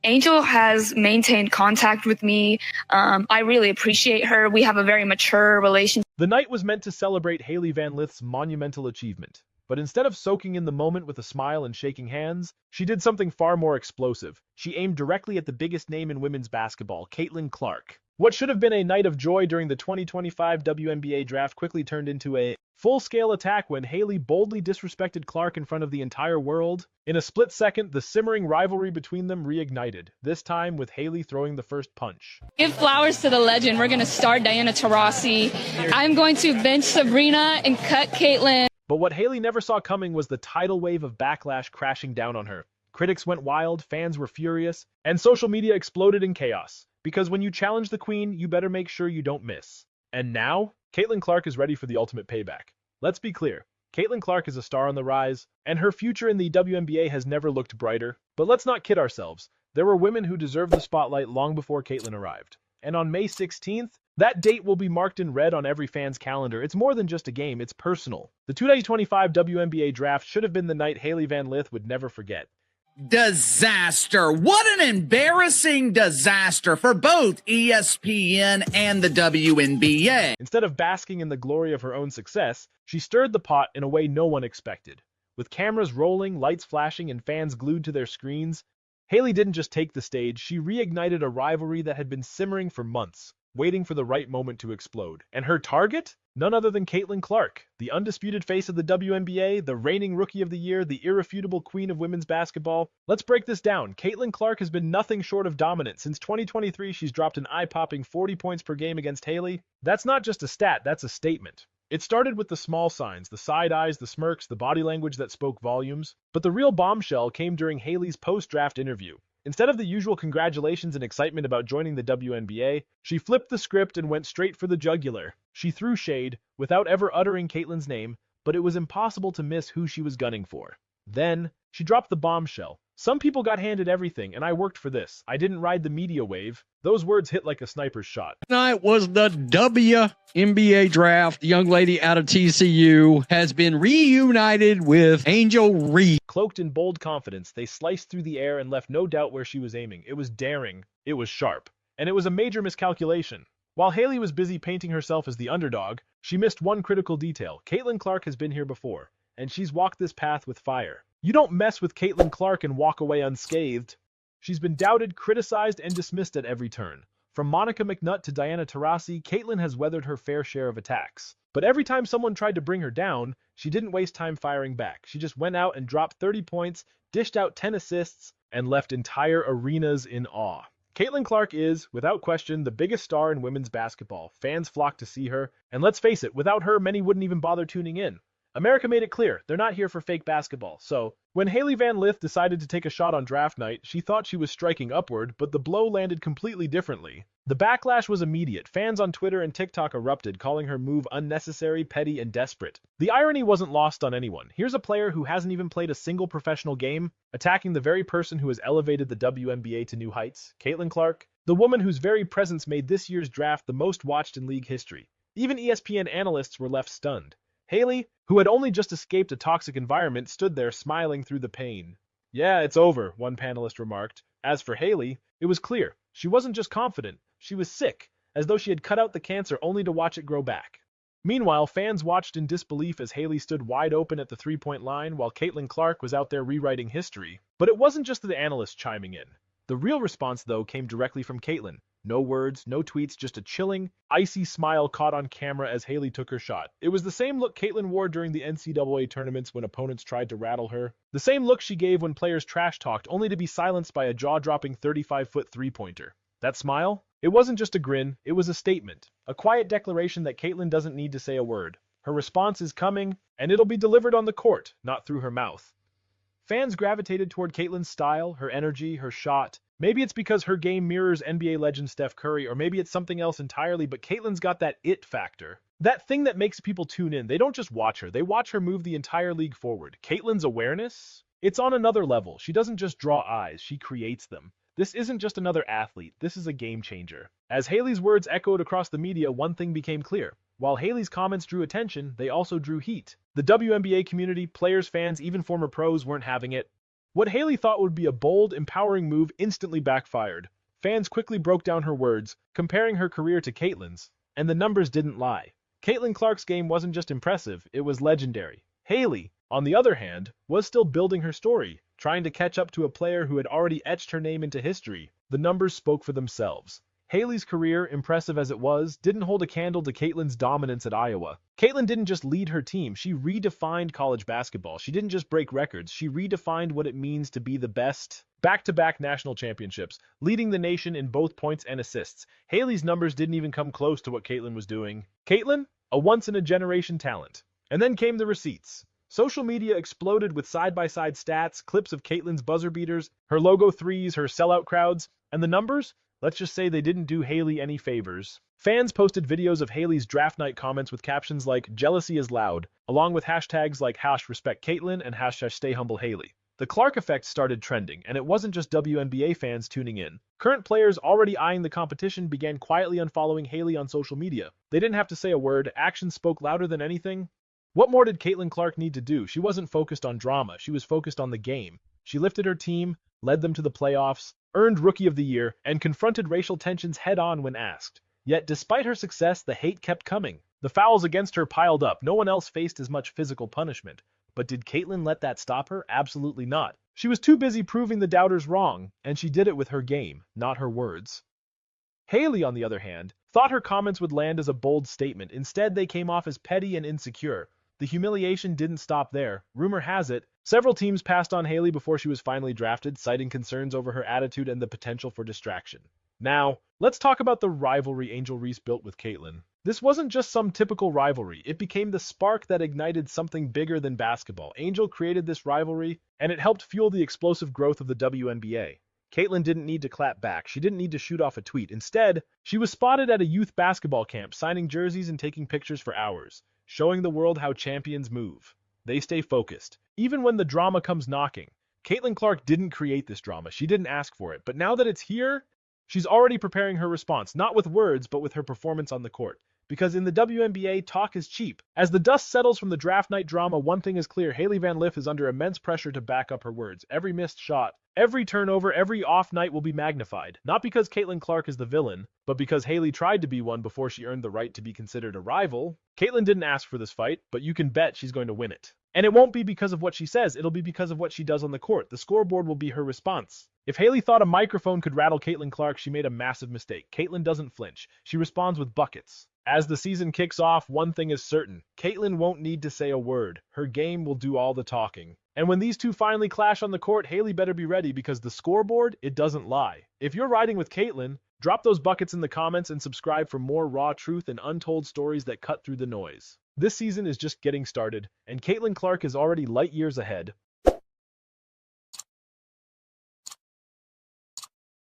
Angel has maintained contact with me. I really appreciate her. We have a very mature relationship. The night was meant to celebrate Hailey Van Lith's monumental achievement. But instead of soaking in the moment with a smile and shaking hands, she did something far more explosive. She aimed directly at the biggest name in women's basketball, Caitlin Clark. What should have been a night of joy during the 2025 WNBA Draft quickly turned into a full-scale attack when Hailey boldly disrespected Clark in front of the entire world. In a split second, the simmering rivalry between them reignited, this time with Hailey throwing the first punch. Give flowers to the legend. We're going to start Diana Taurasi. I'm going to bench Sabrina and cut Caitlin. But what Hailey never saw coming was the tidal wave of backlash crashing down on her. Critics went wild, fans were furious, and social media exploded in chaos. Because when you challenge the queen, you better make sure you don't miss. And now, Caitlin Clark is ready for the ultimate payback. Let's be clear, Caitlin Clark is a star on the rise, and her future in the WNBA has never looked brighter. But let's not kid ourselves. There were women who deserved the spotlight long before Caitlin arrived. And on May 16th, that date will be marked in red on every fan's calendar. It's more than just a game, it's personal. The 2025 WNBA Draft should have been the night Hailey Van Lith would never forget. Disaster. What an embarrassing disaster for both ESPN and the WNBA. Instead of basking in the glory of her own success, she stirred the pot in a way no one expected. With cameras rolling, lights flashing, and fans glued to their screens, Hailey didn't just take the stage, she reignited a rivalry that had been simmering for months, waiting for the right moment to explode. And her target? None other than Caitlin Clark, the undisputed face of the WNBA, the reigning Rookie of the Year, the irrefutable queen of women's basketball. Let's break this down. Caitlin Clark has been nothing short of dominant. Since 2023, she's dropped an eye-popping 40 points per game against Hailey. That's not just a stat, that's a statement. It started with the small signs, the side eyes, the smirks, the body language that spoke volumes. But the real bombshell came during Hailey's post-draft interview. Instead of the usual congratulations and excitement about joining the WNBA, she flipped the script and went straight for the jugular. She threw shade, without ever uttering Caitlin's name, but it was impossible to miss who she was gunning for. Then, she dropped the bombshell. Some people got handed everything, and I worked for this. I didn't ride the media wave. Those words hit like a sniper's shot. Tonight was the WNBA Draft. The young lady out of TCU has been reunited with Angel Reese. Cloaked in bold confidence, they sliced through the air and left no doubt where she was aiming. It was daring, it was sharp, and it was a major miscalculation. While Hailey was busy painting herself as the underdog, she missed one critical detail. Caitlin Clark has been here before, and she's walked this path with fire. You don't mess with Caitlin Clark and walk away unscathed. She's been doubted, criticized, and dismissed at every turn. From Monica McNutt to Diana Taurasi, Caitlin has weathered her fair share of attacks. But every time someone tried to bring her down, she didn't waste time firing back. She just went out and dropped 30 points, dished out 10 assists, and left entire arenas in awe. Caitlin Clark is, without question, the biggest star in women's basketball. Fans flock to see her, and let's face it, without her, many wouldn't even bother tuning in. America made it clear, they're not here for fake basketball. So, when Hailey Van Lith decided to take a shot on draft night, she thought she was striking upward, but the blow landed completely differently. The backlash was immediate. Fans on Twitter and TikTok erupted, calling her move unnecessary, petty, and desperate. The irony wasn't lost on anyone. Here's a player who hasn't even played a single professional game, attacking the very person who has elevated the WNBA to new heights, Caitlin Clark, the woman whose very presence made this year's draft the most watched in league history. Even ESPN analysts were left stunned. Hailey, who had only just escaped a toxic environment, stood there smiling through the pain. "Yeah, it's over," one panelist remarked. As for Hailey, it was clear. She wasn't just confident, she was sick, as though she had cut out the cancer only to watch it grow back. Meanwhile, fans watched in disbelief as Hailey stood wide open at the three-point line while Caitlin Clark was out there rewriting history. But it wasn't just the analysts chiming in. The real response, though, came directly from Caitlin. No words, no tweets, just a chilling, icy smile caught on camera as Hailey took her shot. It was the same look Caitlin wore during the NCAA tournaments when opponents tried to rattle her. The same look she gave when players trash-talked, only to be silenced by a jaw-dropping 35-foot three-pointer. That smile? It wasn't just a grin, it was a statement. A quiet declaration that Caitlin doesn't need to say a word. Her response is coming, and it'll be delivered on the court, not through her mouth. Fans gravitated toward Caitlin's style, her energy, her shot. Maybe it's because her game mirrors NBA legend Steph Curry, or maybe it's something else entirely, but Caitlin's got that it factor. That thing that makes people tune in. They don't just watch her, they watch her move the entire league forward. Caitlin's awareness? It's on another level. She doesn't just draw eyes, she creates them. This isn't just another athlete, this is a game changer. As Hailey's words echoed across the media, one thing became clear. While Hailey's comments drew attention, they also drew heat. The WNBA community, players, fans, even former pros weren't having it. What Hailey thought would be a bold, empowering move instantly backfired. Fans quickly broke down her words, comparing her career to Caitlyn's, and the numbers didn't lie. Caitlyn Clark's game wasn't just impressive, it was legendary. Hailey, on the other hand, was still building her story, trying to catch up to a player who had already etched her name into history. The numbers spoke for themselves. Hailey's career, impressive as it was, didn't hold a candle to Caitlyn's dominance at Iowa. Caitlyn didn't just lead her team, she redefined college basketball. She didn't just break records, she redefined what it means to be the best. Back-to-back national championships, leading the nation in both points and assists. Hailey's numbers didn't even come close to what Caitlyn was doing. Caitlyn, a once-in-a-generation talent. And then came the receipts. Social media exploded with side-by-side stats, clips of Caitlyn's buzzer beaters, her logo threes, her sellout crowds, and the numbers? Let's just say they didn't do Hailey any favors. Fans posted videos of Hailey's draft night comments with captions like "Jealousy is loud," along with hashtags like #RespectCaitlyn and #StayHumbleHailey. The Clark effect started trending, and it wasn't just WNBA fans tuning in. Current players already eyeing the competition began quietly unfollowing Hailey on social media. They didn't have to say a word, actions spoke louder than anything. What more did Caitlyn Clark need to do? She wasn't focused on drama, she was focused on the game. She lifted her team, led them to the playoffs, earned Rookie of the Year, and confronted racial tensions head-on when asked. Yet, despite her success, the hate kept coming. The fouls against her piled up. No one else faced as much physical punishment. But did Caitlyn let that stop her? Absolutely not. She was too busy proving the doubters wrong, and she did it with her game, not her words. Hailey, on the other hand, thought her comments would land as a bold statement. Instead, they came off as petty and insecure. The humiliation didn't stop there. Rumor has it, several teams passed on Hailey before she was finally drafted, citing concerns over her attitude and the potential for distraction. Now, let's talk about the rivalry Angel Reese built with Caitlyn. This wasn't just some typical rivalry, it became the spark that ignited something bigger than basketball. Angel created this rivalry, and it helped fuel the explosive growth of the WNBA. Caitlyn didn't need to clap back, she didn't need to shoot off a tweet. Instead, she was spotted at a youth basketball camp, signing jerseys and taking pictures for hours, showing the world how champions move. They stay focused. Even when the drama comes knocking. Caitlyn Clark didn't create this drama, she didn't ask for it, but now that it's here, she's already preparing her response, not with words, but with her performance on the court. Because in the WNBA, talk is cheap. As the dust settles from the draft night drama, one thing is clear, Hailey Van Lith is under immense pressure to back up her words. Every missed shot, every turnover, every off night will be magnified. Not because Caitlyn Clark is the villain, but because Hailey tried to be one before she earned the right to be considered a rival. Caitlyn didn't ask for this fight, but you can bet she's going to win it. And it won't be because of what she says, it'll be because of what she does on the court. The scoreboard will be her response. If Hailey thought a microphone could rattle Caitlyn Clark, she made a massive mistake. Caitlyn doesn't flinch. She responds with buckets. As the season kicks off, one thing is certain. Caitlyn won't need to say a word. Her game will do all the talking. And when these two finally clash on the court, Hailey better be ready because the scoreboard, it doesn't lie. If you're riding with Caitlyn, drop those buckets in the comments and subscribe for more raw truth and untold stories that cut through the noise. This season is just getting started, and Caitlyn Clark is already light years ahead.